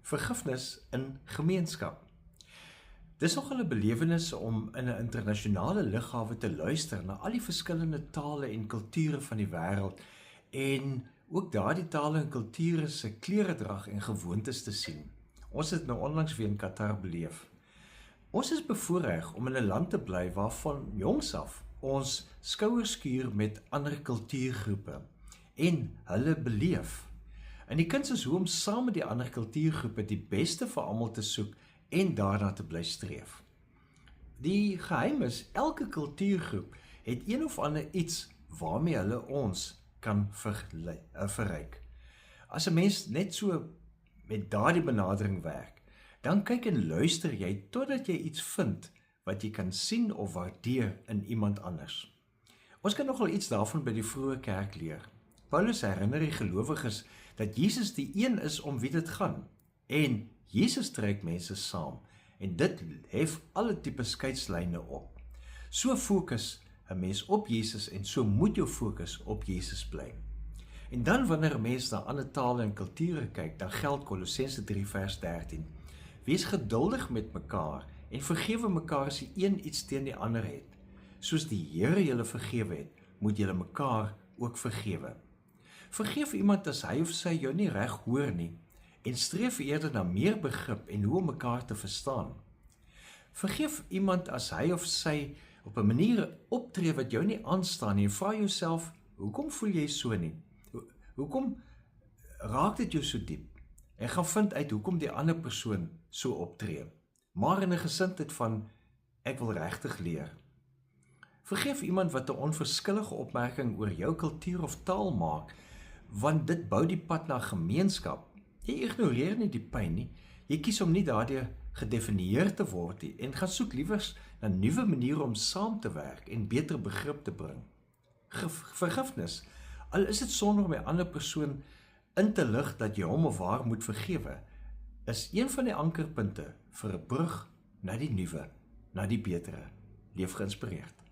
vergifnis in gemeenskap. Dis nogal 'n belewenis om in 'n internasionale lughawe te luister na al die verskillende tale en kulture van die wêreld en ook daardie tale en kulture se kleredrag en gewoontes te sien. Ons het nou onlangs weer in Qatar beleef. Ons is bevoorreg om in 'n land te bly waarvan jongs af ons skouers skuur met ander kultuurgroepe en hulle beleef. En die kuns is hoe om saam met die ander kultuurgroepe die beste vir almal te soek en daarna te bly streef. Die geheim is, elke kultuurgroep het een of ander iets waarmee hulle ons kan verryk. As 'n mens net so met daardie benadering werk, dan kyk en luister jy totdat jy iets vind wat jy kan sien of waardeer in iemand anders. Ons kan nogal iets daarvan by die vroeë kerk leer. Paulus herinner die gelowiges dat Jesus die een is om wie dit gaan, en Jesus trek mense saam, en dit hef alle tipe skeidslyne op. So fokus 'n mens op Jesus en so moet jou fokus op Jesus bly. En dan wanneer 'n mens na ander tale en kulture kyk, dan geld Kolossense 3 vers 13. Wees geduldig met mekaar en vergewe mekaar as die een iets teen die ander het. Soos die Here julle vergewe het, moet julle mekaar ook vergewe. Vergeef iemand as hy of sy jou nie reg hoor nie en streef eerder na meer begrip en hoe om mekaar te verstaan. Vergeef iemand as hy of sy op 'n manier optree wat jou nie aanstaan nie en vra jouself, hoekom voel jy so nie? Hoekom raak dit jou so diep? En gaan vind uit hoekom die ander persoon so optree. Maar in 'n gesindheid van, ek wil regtig leer. Vergeef iemand wat 'n onverskillige opmerking oor jou kultuur of taal maak, want dit bou die pad na gemeenskap. Jy ignoreer nie die pyn nie, jy kies om nie daardeur gedefinieer te word nie en gaan soek liewers na nuwe maniere om saam te werk en beter begrip te bring. Vergifnis, al is dit sonder om 'n ander persoon in te lig dat jy hom of haar moet vergewe, is een van die ankerpunte vir 'n brug na die nuwe, na die betere. Leef geïnspireerd.